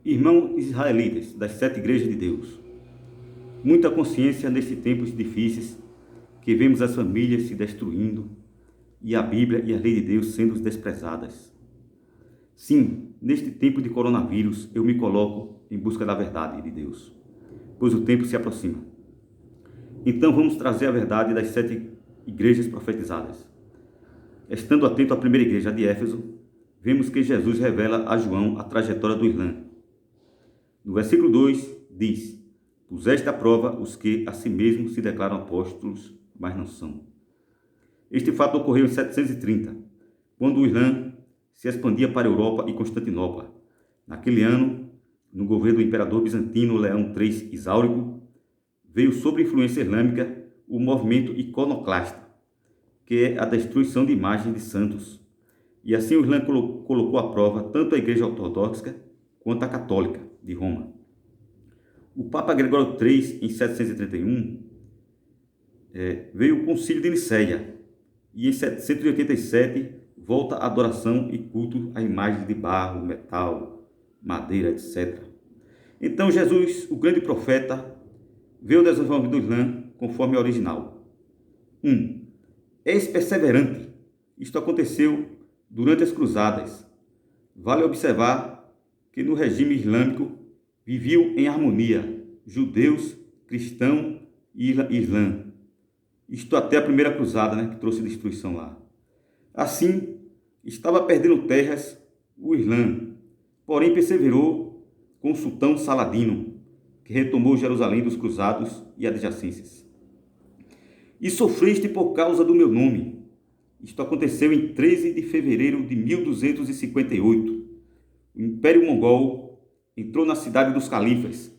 Irmãos israelitas das 7 igrejas de Deus, muita consciência nestes tempos difíceis que vemos as famílias se destruindo e a Bíblia e a lei de Deus sendo desprezadas. Sim, neste tempo de coronavírus eu me coloco em busca da verdade de Deus, pois o tempo se aproxima. Então vamos trazer a verdade das 7 igrejas profetizadas. Estando atento à primeira igreja de Éfeso, vemos que Jesus revela a João a trajetória do Islã. No versículo 2 diz: puseste à prova os que a si mesmos se declaram apóstolos, mas não são. Este fato ocorreu em 730, quando o Islã se expandia para a Europa e Constantinopla. Naquele ano, no governo do imperador bizantino Leão III Exáurico, veio sob influência islâmica o movimento iconoclasta, que é a destruição de imagens de santos. E assim o Islã colocou à prova tanto a igreja ortodoxa quanto a católica de Roma. O Papa Gregório III, em 731, veio o Concílio de Nicéia, e em 787 volta a adoração e culto a imagens de barro, metal, madeira, etc. Então Jesus, o grande profeta, veio o desenvolvimento do Islã conforme a original. 1. És perseverante. Isto aconteceu durante as cruzadas. Vale observar que no regime islâmico viviam em harmonia judeus, cristãos e islã. Isto até a primeira cruzada, que trouxe destruição lá. Assim, estava perdendo terras o Islã, porém perseverou com o sultão Saladino, que retomou Jerusalém dos cruzados e adjacências. E sofreste por causa do meu nome. Isto aconteceu em 13 de fevereiro de 1258. O Império Mongol entrou na cidade dos califas,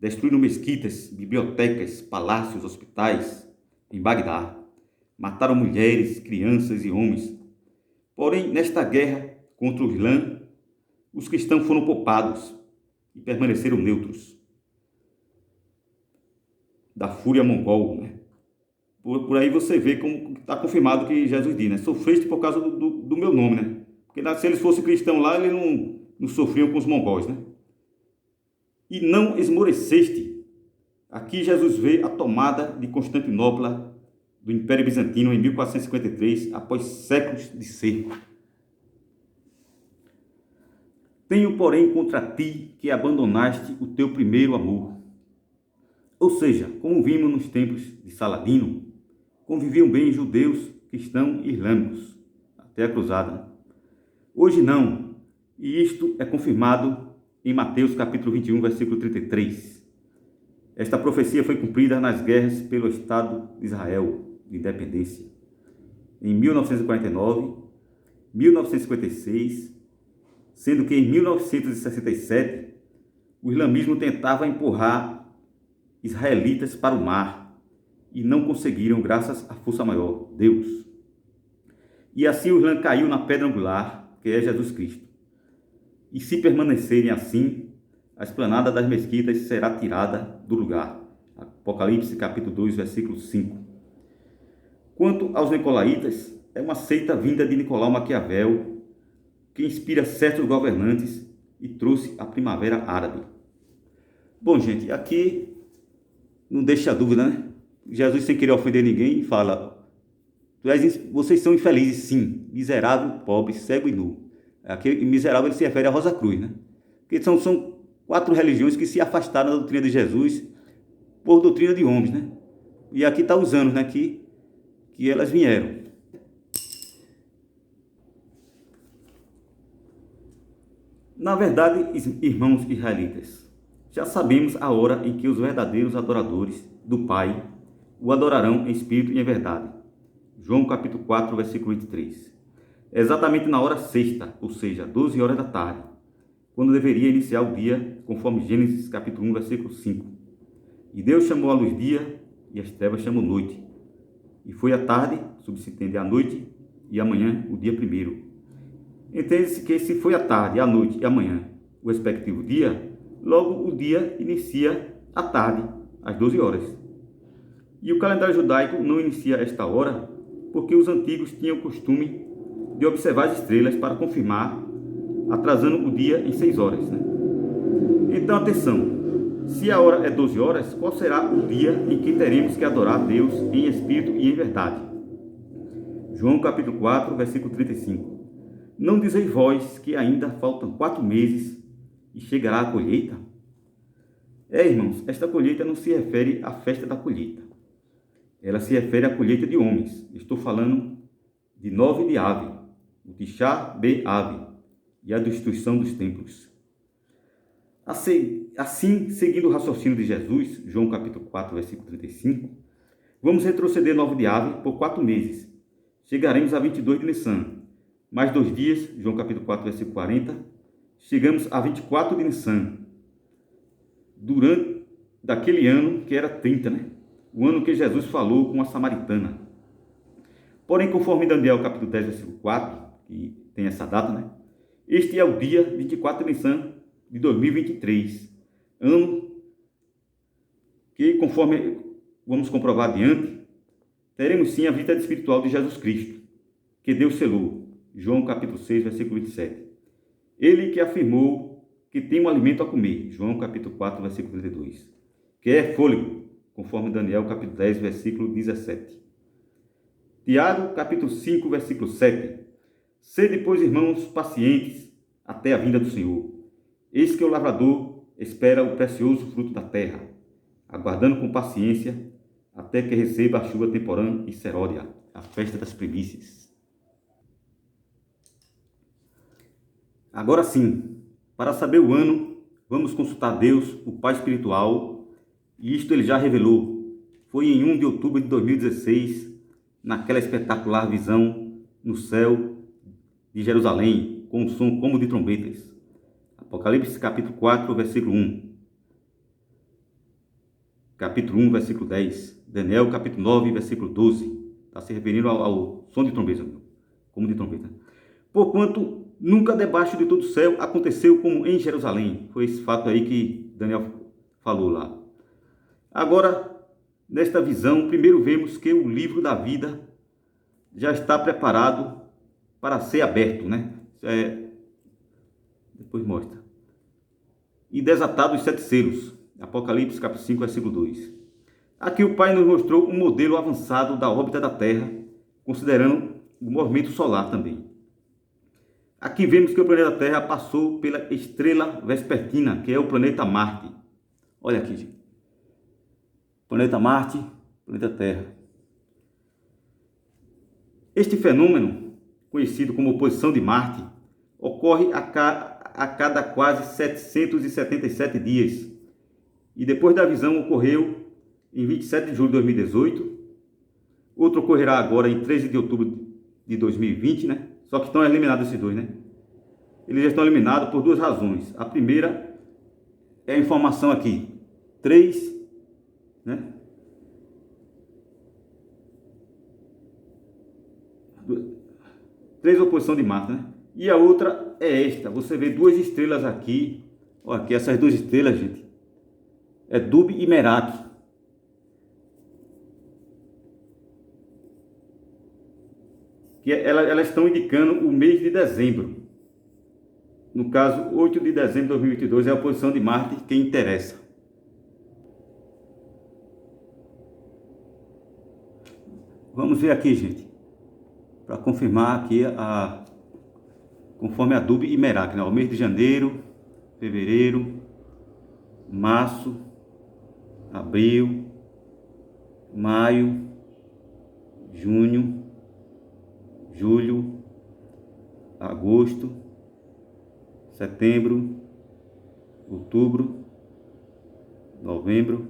destruindo mesquitas, bibliotecas, palácios, hospitais em Bagdá. Mataram mulheres, crianças e homens. Porém, nesta guerra contra o Islã, os cristãos foram poupados e permaneceram neutros da fúria mongol. Por aí você vê como está confirmado que Jesus diz, sofreste por causa do meu nome, Porque se eles fossem cristãos lá, eles não sofriam com os mongóis, E não esmoreceste. Aqui Jesus vê a tomada de Constantinopla do Império Bizantino em 1453, após séculos de cerco. Tenho, porém, contra ti que abandonaste o teu primeiro amor. Ou seja, como vimos nos tempos de Saladino, conviviam bem judeus, cristãos e islâmicos, até a cruzada. Hoje não, e isto é confirmado em Mateus capítulo 21, versículo 33. Esta profecia foi cumprida nas guerras pelo Estado de Israel de independência, em 1949, 1956, sendo que em 1967 o islamismo tentava empurrar israelitas para o mar e não conseguiram graças à força maior, Deus. E assim o Islã caiu na pedra angular, que é Jesus Cristo. E se permanecerem assim, a esplanada das mesquitas será tirada do lugar. Apocalipse capítulo 2, versículo 5. Quanto aos nicolaítas, é uma seita vinda de Nicolau Maquiavel, que inspira certos governantes e trouxe a primavera árabe. Bom, gente, aqui não deixa dúvida, Jesus, sem querer ofender ninguém, fala: vocês são infelizes, sim, miserável, pobre, cego e nu. Aqui, miserável, ele se refere a Rosa Cruz, Porque são 4 religiões que se afastaram da doutrina de Jesus por doutrina de homens, E aqui está os anos, que elas vieram. Na verdade, irmãos israelitas, já sabemos a hora em que os verdadeiros adoradores do Pai o adorarão em espírito e em verdade. João capítulo 4, versículo 23. É exatamente na hora sexta, ou seja, 12 horas da tarde, quando deveria iniciar o dia, conforme Gênesis capítulo 1, versículo 5. E Deus chamou a luz dia, e as trevas chamou noite. E foi a tarde, subsistente a noite, e amanhã o dia primeiro. Entende-se que se foi a tarde, a noite e amanhã o respectivo dia, logo o dia inicia à tarde, às 12 horas. E o calendário judaico não inicia esta hora, porque os antigos tinham o costume de observar as estrelas para confirmar, atrasando o dia em 6 horas. Então, atenção, se a hora é 12 horas, qual será o dia em que teremos que adorar a Deus em espírito e em verdade? João capítulo 4, versículo 35. Não dizeis vós que ainda faltam 4 meses e chegará a colheita? Irmãos, esta colheita não se refere à festa da colheita. Ela se refere à colheita de homens. Estou falando de 9 de Ave, o Tisha B'Av, e a destruição dos templos. Assim, seguindo o raciocínio de Jesus, João capítulo 4, versículo 35, vamos retroceder 9 de Ave por 4 meses. Chegaremos a 22 de Nissan. Mais 2 dias, João capítulo 4, versículo 40, chegamos a 24 de Nissan. Durante daquele ano que era 30, né? O ano que Jesus falou com a samaritana. Porém, conforme Daniel capítulo 10, versículo 4, que tem essa data, né? Este é o dia 24 de Nissan de 2023, ano que, conforme vamos comprovar adiante, teremos sim a vida espiritual de Jesus Cristo, que Deus selou. João capítulo 6, versículo 27. Ele que afirmou que tem um alimento a comer. João capítulo 4, versículo 32. Que é fôlego, conforme Daniel capítulo 10, versículo 17. Tiago capítulo 5, versículo 7. Sede, pois, irmãos, pacientes até a vinda do Senhor. Eis que o lavrador espera o precioso fruto da terra, aguardando com paciência até que receba a chuva temporã e seródia, a festa das primícias. Agora sim, para saber o ano, vamos consultar Deus, o Pai espiritual, e isto ele já revelou. Foi em 1 de outubro de 2016, naquela espetacular visão no céu de Jerusalém, com um som como de trombetas. Apocalipse capítulo 4, versículo 1. Capítulo 1, versículo 10. Daniel capítulo 9, versículo 12. Está se referindo ao som de trombeta, como de trombeta. Porquanto nunca debaixo de todo o céu aconteceu como em Jerusalém. Foi esse fato aí que Daniel falou lá. Agora, nesta visão, primeiro vemos que o livro da vida já está preparado para ser aberto, né? Depois mostra. E desatado os 7 selos. Apocalipse capítulo 5, versículo 2. Aqui o Pai nos mostrou um modelo avançado da órbita da Terra, considerando o movimento solar também. Aqui vemos que o planeta Terra passou pela estrela vespertina, que é o planeta Marte. Olha aqui, gente. Planeta Marte, planeta Terra. Este fenômeno, conhecido como oposição de Marte, ocorre a cada quase 777 dias. E depois da visão ocorreu em 27 de julho de 2018. Outro ocorrerá agora em 13 de outubro de 2020, né? Só que estão eliminados esses dois, né? Eles já estão eliminados por 2 razões. A primeira é a informação aqui. 3, né? 3 oposição de Marte, né? E a outra é esta. Você vê 2 estrelas aqui. Olha aqui, essas 2 estrelas, gente. É Dub e Merak. Que elas estão indicando o mês de dezembro. No caso, 8 de dezembro de 2022 é a posição de Marte que interessa. Vamos ver aqui, gente, para confirmar aqui conforme a Dub e Merak, né? O mês de janeiro, fevereiro, março, abril, maio, junho, julho, agosto, setembro, outubro, novembro,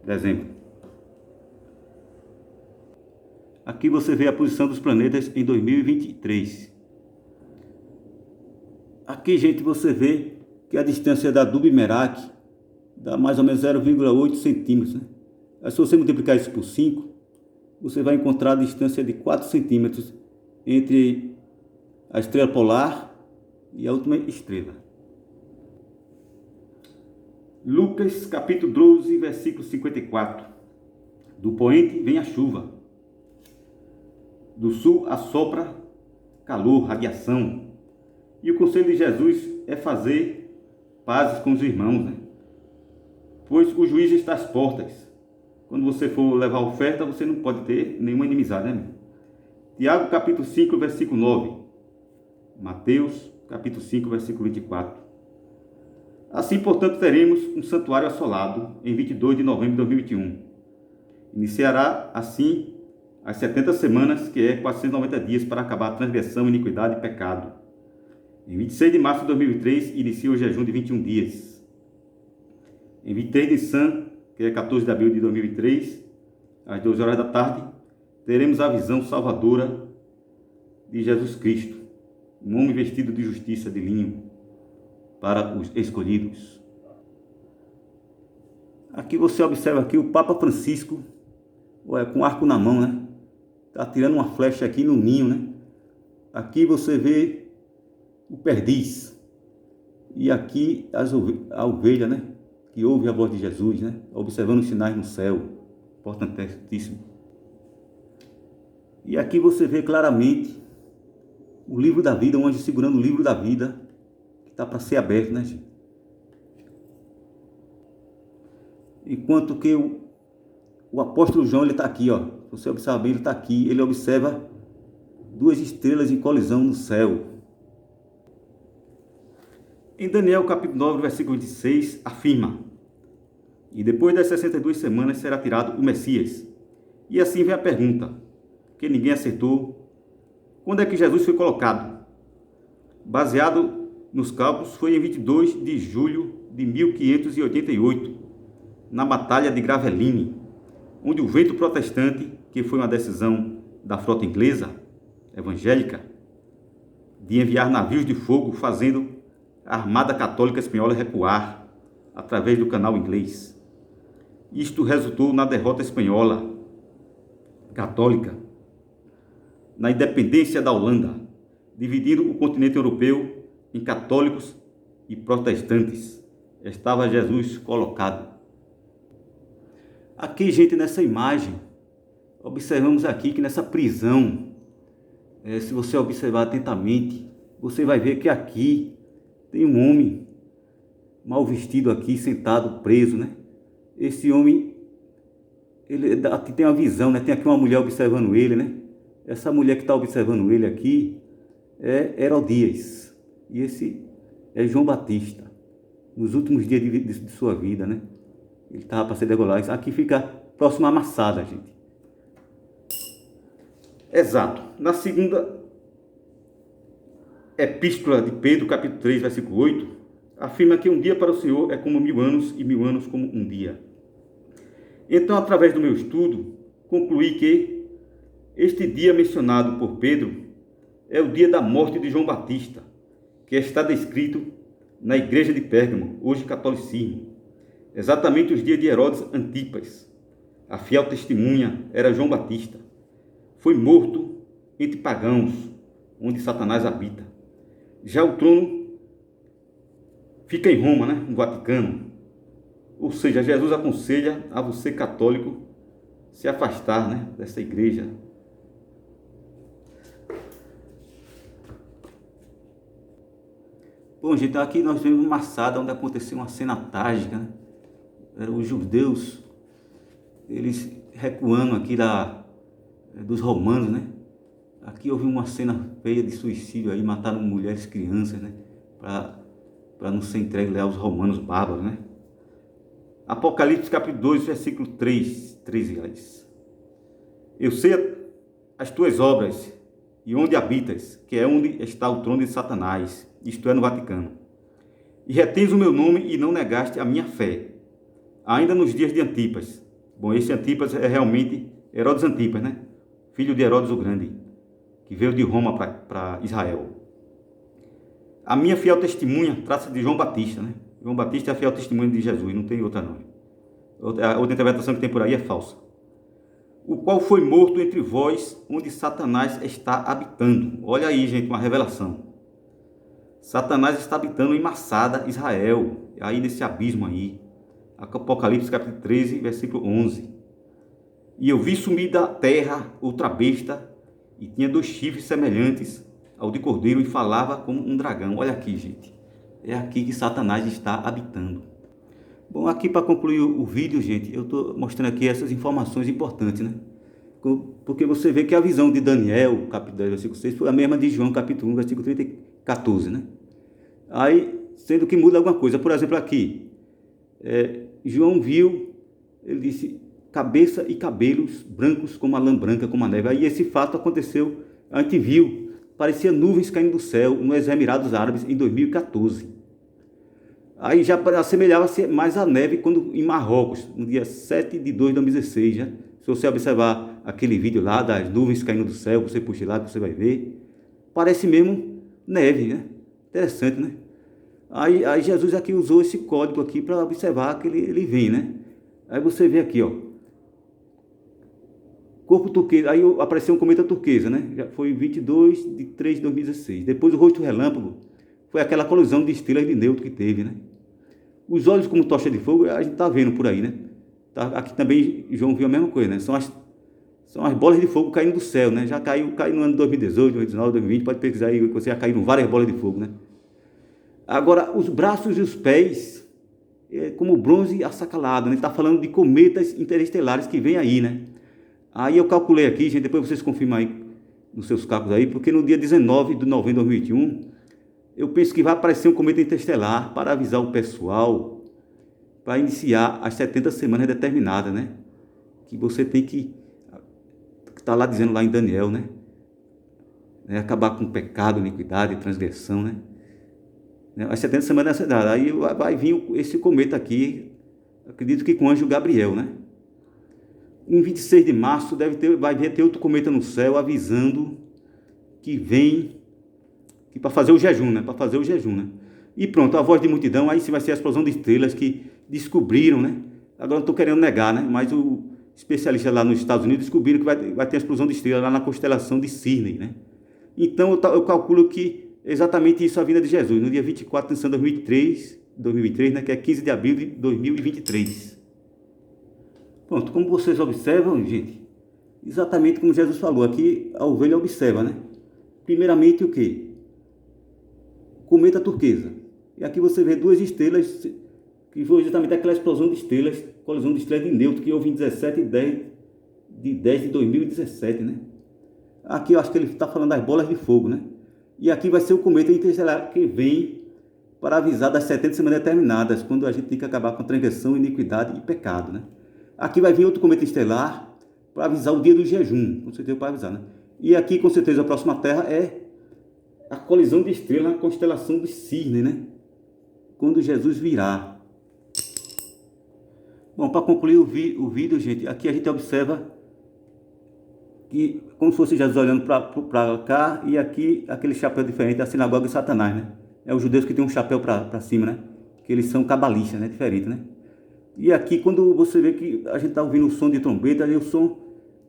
dezembro. Aqui você vê a posição dos planetas em 2023. Aqui, gente, você vê que a distância da Dub e Merak dá mais ou menos 0,8 centímetros, né? Aí, se você multiplicar isso por 5, você vai encontrar a distância de 4 centímetros entre a estrela polar e a última estrela. Lucas capítulo 12, versículo 54. Do poente vem a chuva, do sul assopra calor, radiação. E o conselho de Jesus é fazer pazes com os irmãos, né? Pois o juiz está às portas. Quando você for levar oferta, você não pode ter nenhuma inimizade, né? Tiago, capítulo 5, versículo 9. Mateus, capítulo 5, versículo 24. Assim, portanto, teremos um santuário assolado em 22 de novembro de 2021. Iniciará, assim, as 70 semanas, que é 490 dias, para acabar a transgressão, iniquidade e pecado. Em 26 de março de 2003, inicia o jejum de 21 dias. Em 23 de Nissan, que é 14 de abril de 2003, às 12 horas da tarde, teremos a visão salvadora de Jesus Cristo, um homem vestido de justiça de linho, para os escolhidos. Aqui você observa aqui o Papa Francisco, com um arco na mão, né? Está tirando uma flecha aqui no ninho, né? Aqui você vê o perdiz. E aqui a ovelha, né? Que ouve a voz de Jesus, né? Observando os sinais no céu. Importantíssimo. E aqui você vê claramente o livro da vida, um anjo segurando o livro da vida, que está para ser aberto, né, gente? Enquanto que o apóstolo João, ele está aqui, ó. Você observa bem, ele está aqui. Ele observa duas estrelas em colisão no céu. Em Daniel, capítulo 9, versículo 26, afirma: e depois das 62 semanas será tirado o Messias. E assim vem a pergunta, que ninguém acertou: quando é que Jesus foi colocado? Baseado nos cálculos, foi em 22 de julho de 1588, na Batalha de Gravelines, onde o vento protestante, que foi uma decisão da frota inglesa, evangélica, de enviar navios de fogo, fazendo a Armada Católica Espanhola recuar através do canal inglês. Isto resultou na derrota espanhola católica, na independência da Holanda, dividindo o continente europeu em católicos e protestantes. Estava Jesus colocado. Aqui, gente, nessa imagem, observamos aqui que nessa prisão, se você observar atentamente, você vai ver que aqui tem um homem mal vestido aqui, sentado, preso, né? Esse homem, ele aqui tem uma visão, né? Tem aqui uma mulher observando ele, né? Essa mulher que está observando ele aqui é Herodias. E esse é João Batista, nos últimos dias de sua vida, né? Ele estava para ser degolado. Aqui fica próximo à Amassada, gente. Exato. Na segunda epístola de Pedro, capítulo 3, versículo 8, afirma que um dia para o Senhor é como 1000 anos e 1000 anos como um dia. Então, através do meu estudo, concluí que este dia mencionado por Pedro é o dia da morte de João Batista, que está descrito na igreja de Pérgamo, hoje catolicismo. Exatamente os dias de Herodes Antipas. A fiel testemunha era João Batista. Foi morto entre pagãos, onde Satanás habita. Já o trono fica em Roma, né? No Vaticano. Ou seja, Jesus aconselha a você, católico, se afastar, né? Dessa igreja. Bom, gente, aqui nós vemos Massada, onde aconteceu uma cena trágica, né? Eram os judeus, eles recuando aqui dos romanos, né? Aqui houve uma cena feia de suicídio aí, mataram mulheres, crianças, né? Para não ser entregue aos romanos bárbaros, né? Apocalipse capítulo 2, versículo 13, aliás. Eu sei as tuas obras e onde habitas, que é onde está o trono de Satanás, isto é, no Vaticano. E retens o meu nome e não negaste a minha fé, ainda nos dias de Antipas. Bom, esse Antipas é realmente Herodes Antipas, né? Filho de Herodes o Grande, que veio de Roma para Israel. A minha fiel testemunha trata-se de João Batista, né? João Batista é a fiel testemunha de Jesus, não tem outra não. A outra interpretação que tem por aí é falsa. O qual foi morto entre vós, onde Satanás está habitando. Olha aí, gente, uma revelação. Satanás está habitando em Massada, Israel, aí nesse abismo aí. Apocalipse capítulo 13, versículo 11. E eu vi sumir da terra outra besta, e tinha 2 chifres semelhantes ao de cordeiro, e falava como um dragão. Olha aqui, gente. é aqui que Satanás está habitando. Bom, aqui para concluir o vídeo, gente, eu estou mostrando aqui essas informações importantes, né? Porque você vê que a visão de Daniel, capítulo 10, versículo 6, foi a mesma de João, capítulo 1, versículo 14, né? Aí, sendo que muda alguma coisa. Por exemplo, aqui, João viu, ele disse, cabeça e cabelos brancos como a lã branca, como a neve. Aí esse fato aconteceu, a gente viu, parecia nuvens caindo do céu nos Emirados Árabes em 2014. Aí já assemelhava-se mais à neve quando em Marrocos, no dia 7 de 2 de 2016, né? Se você observar aquele vídeo lá das nuvens caindo do céu, você puxa lá, você vai ver. Parece mesmo neve, né? Interessante, né? Aí Jesus aqui usou esse código aqui para observar que ele vem, né? Aí você vê aqui, ó. Corpo turquesa, aí apareceu um cometa turquesa, né? Já foi 22 de 3 de 2016. Depois o rosto relâmpago, foi aquela colisão de estrelas de neutro que teve, né? Os olhos como tocha de fogo, a gente tá vendo por aí, né? Tá, aqui também João viu a mesma coisa, né? São as bolas de fogo caindo do céu, né? Já caiu no ano de 2018, 2019, 2020, pode pesquisar aí, você já caíram várias bolas de fogo, né? Agora, os braços e os pés, como bronze assacalado, né? Tá falando de cometas interestelares que vem aí, né? Aí eu calculei aqui, gente, depois vocês confirmam aí nos seus cálculos aí, porque no dia 19 de novembro de 2021, eu penso que vai aparecer um cometa interestelar para avisar o pessoal para iniciar as 70 semanas determinadas, né? Que você tem que tá lá dizendo lá em Daniel, né? Acabar com pecado, iniquidade, transgressão, né? As 70 semanas dessa idade. Aí vai vir esse cometa aqui, acredito que com o anjo Gabriel, né? Em 26 de março vai ter outro cometa no céu avisando que vem para fazer o jejum, né? Para fazer o jejum, né? E pronto, a voz de multidão, aí sim vai ser a explosão de estrelas que descobriram, né? Agora não estou querendo negar, né? Mas o especialista lá nos Estados Unidos descobriram que vai ter a explosão de estrelas lá na constelação de Sydney, né? Então eu calculo que exatamente isso é a vinda de Jesus, no dia 24 de dezembro de 2023, né? Que é 15 de abril de 2023. Pronto, como vocês observam, gente, exatamente como Jesus falou, aqui a ovelha observa, né? Primeiramente o quê? Cometa turquesa. E aqui você vê duas estrelas, que foi justamente aquela explosão de estrelas, colisão de estrelas de neutro, que houve em 17 de 10 de 2017, né? Aqui eu acho que ele está falando das bolas de fogo, né? E aqui vai ser o cometa interestelar que vem para avisar das 70 semanas determinadas, quando a gente tem que acabar com transgressão, iniquidade e pecado, né? Aqui vai vir outro cometa estelar para avisar o dia do jejum, com certeza para avisar, né? E aqui, com certeza, a próxima Terra é a colisão de estrelas na constelação de Cisne, né? Quando Jesus virá. Bom, para concluir o vídeo, gente, aqui a gente observa que, como se fosse Jesus olhando para cá, e aqui aquele chapéu diferente da sinagoga de Satanás, né? É os judeus que tem um chapéu para cima, né? Que eles são cabalistas, né? Diferente, né? E aqui, quando você vê que a gente está ouvindo o som de trombeta, aí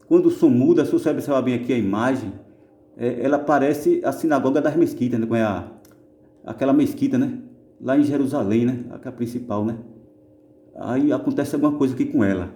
quando o som muda, se você observar bem aqui a imagem, ela parece a sinagoga das mesquitas, né? Aquela mesquita, né? Lá em Jerusalém, né? A principal, né? Aí acontece alguma coisa aqui com ela.